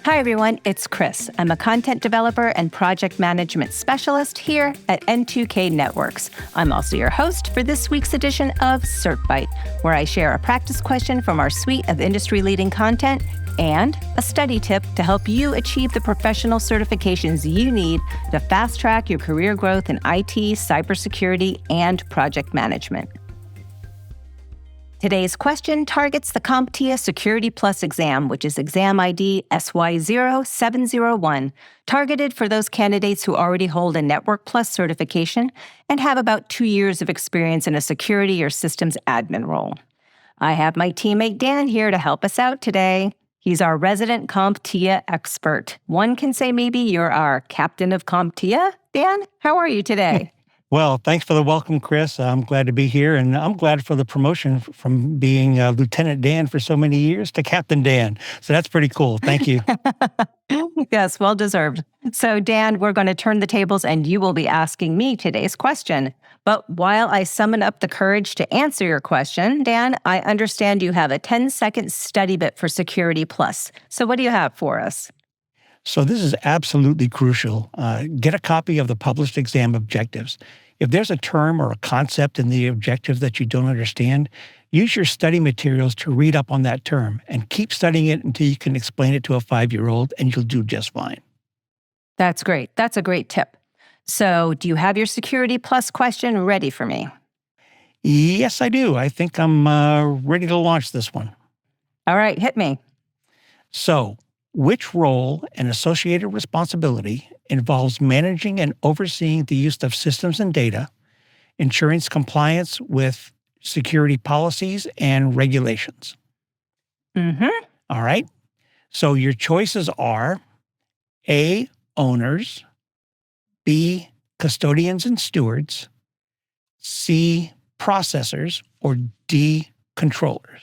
Hi, everyone. It's Chris. I'm a content developer and project management specialist here at N2K Networks. I'm also your host for this week's edition of CertByte, where I share a practice question from our suite of industry-leading content and a study tip to help you achieve the professional certifications you need to fast-track your career growth in IT, cybersecurity, and project management. Today's question targets the CompTIA Security Plus exam, which is exam ID SY0-701, targeted for those candidates who already hold a Network Plus certification and have about 2 years of experience in a security or systems admin role. I have my teammate Dan here to help us out today. He's our resident CompTIA expert. One can say maybe you're our captain of CompTIA. Dan, how are you today? Well, thanks for the welcome, Chris. I'm glad to be here, and I'm glad for the promotion from being Lieutenant Dan for so many years to Captain Dan. So that's pretty cool. Thank you. Yes, well deserved. So, Dan, we're going to turn the tables, and you will be asking me today's question. But while I summon up the courage to answer your question, Dan, I understand you have a 10-second study bit for Security Plus. So what do you have for us? So this is absolutely crucial. Get a copy of the published exam objectives. If there's a term or a concept in the objective that you don't understand, use your study materials to read up on that term and keep studying it until you can explain it to a 5-year-old, and you'll do just fine. That's great. That's a great tip. So do you have your Security Plus question ready for me? Yes, I do. I think I'm ready to launch this one. All right, hit me. So, which role and associated responsibility involves managing and overseeing the use of systems and data, ensuring compliance with security policies and regulations? All right. So your choices are A, owners, B, custodians and stewards, C, processors, or D, controllers.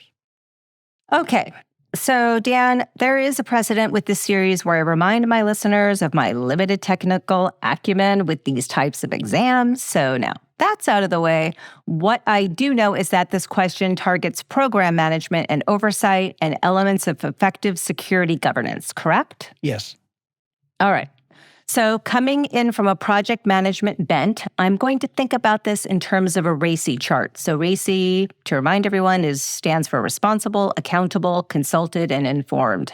Okay. So, Dan, there is a precedent with this series where I remind my listeners of my limited technical acumen with these types of exams. So now that's out of the way. What I do know is that this question targets program management and oversight and elements of effective security governance, correct? Yes. All right. So coming in from a project management bent, I'm going to think about this in terms of a RACI chart. So RACI, to remind everyone, stands for responsible, accountable, consulted, and informed.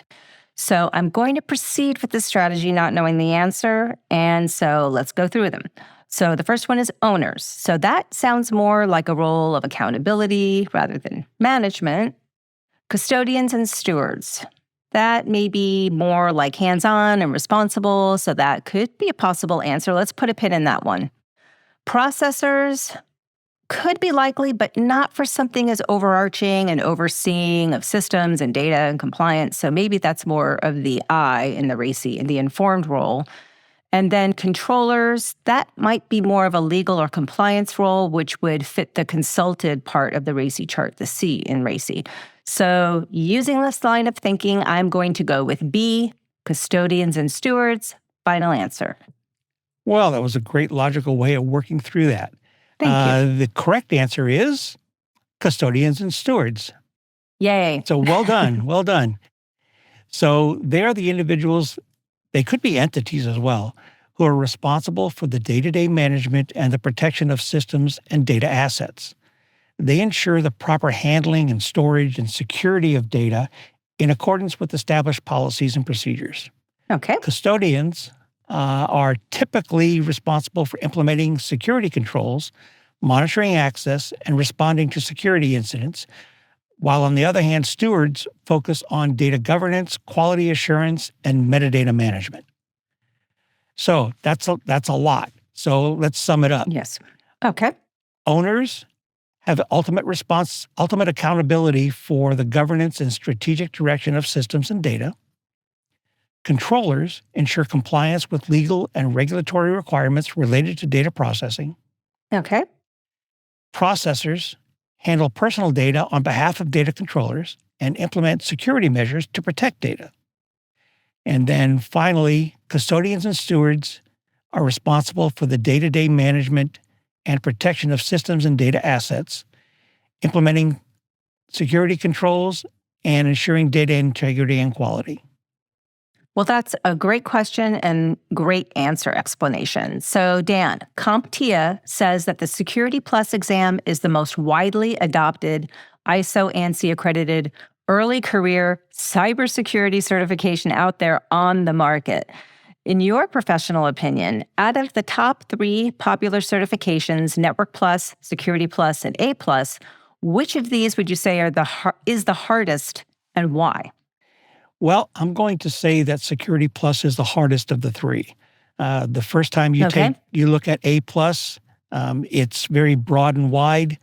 So I'm going to proceed with this strategy not knowing the answer, and so let's go through them. So the first one is owners. So that sounds more like a role of accountability rather than management. Custodians and stewards. That may be more like hands-on and responsible, so that could be a possible answer. Let's put a pin in that one. Processors could be likely, but not for something as overarching and overseeing of systems and data and compliance. So maybe that's more of the I in the RACI, in the informed role. And then controllers, that might be more of a legal or compliance role, which would fit the consulted part of the RACI chart, the C in RACI. So using this line of thinking, I'm going to go with B, custodians and stewards. Final answer. Well, that was a great logical way of working through that. Thank you. The correct answer is custodians and stewards. Yay. So well done, well done. So they are the individuals, they could be entities as well, who are responsible for the day-to-day management and the protection of systems and data assets. They ensure the proper handling and storage and security of data in accordance with established policies and procedures. Okay. Custodians are typically responsible for implementing security controls, monitoring access, and responding to security incidents, while on the other hand, stewards focus on data governance, quality assurance, and metadata management. So that's a lot. So let's sum it up. Yes. Okay. Owners have ultimate accountability for the governance and strategic direction of systems and data. Controllers ensure compliance with legal and regulatory requirements related to data processing. Okay. Processors handle personal data on behalf of data controllers and implement security measures to protect data. And then finally, custodians and stewards are responsible for the day-to-day management and protection of systems and data assets, implementing security controls, and ensuring data integrity and quality. Well, that's a great question and great answer explanation. So, Dan, CompTIA says that the Security Plus exam is the most widely adopted ISO ANSI accredited early career cybersecurity certification out there on the market. In your professional opinion, out of the top 3 popular certifications, Network Plus, Security Plus, and A Plus, which of these would you say is the hardest and why? Well, I'm going to say that Security Plus is the hardest of the 3. The first time you look at A Plus, it's very broad and wide,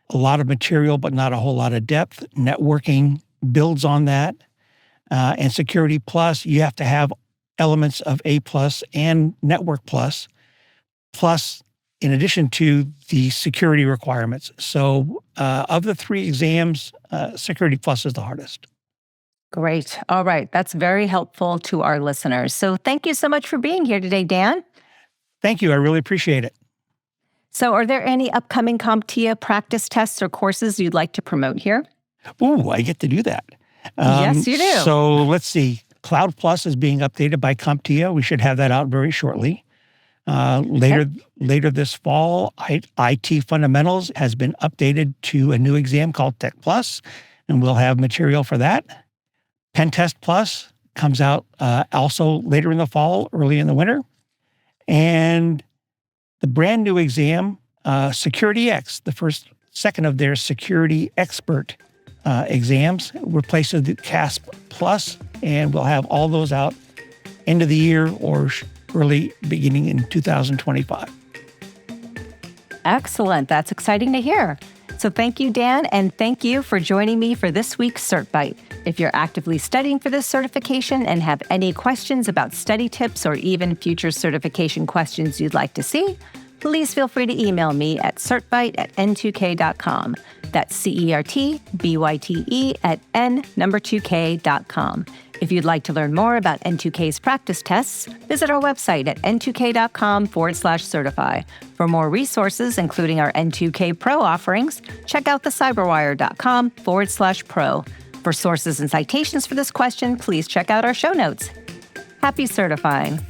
a lot of material, but not a whole lot of depth. Networking builds on that. And Security Plus, you have to have elements of A Plus and Network Plus, in addition to the security requirements. So of the 3 exams, Security Plus is the hardest. Great. All right. That's very helpful to our listeners. So thank you so much for being here today, Dan. Thank you. I really appreciate it. So are there any upcoming CompTIA practice tests or courses you'd like to promote here? Ooh, I get to do that. Yes, you do. So let's see. Cloud Plus is being updated by CompTIA. We should have that out very shortly. Later this fall, IT Fundamentals has been updated to a new exam called Tech Plus, and we'll have material for that. Pen Test Plus comes out also later in the fall, early in the winter. And the brand new exam, Security X, second of their security expert exams, replaces the CASP Plus, and we'll have all those out end of the year or early beginning in 2025. Excellent. That's exciting to hear. So thank you, Dan, and thank you for joining me for this week's CertByte. If you're actively studying for this certification and have any questions about study tips or even future certification questions you'd like to see, please feel free to email me at certbyte@n2k.com. That's CERTBYTE@n2k.com. If you'd like to learn more about N2K's practice tests, visit our website at n2k.com/certify. For more resources, including our N2K Pro offerings, check out the cyberwire.com/pro. For sources and citations for this question, please check out our show notes. Happy certifying.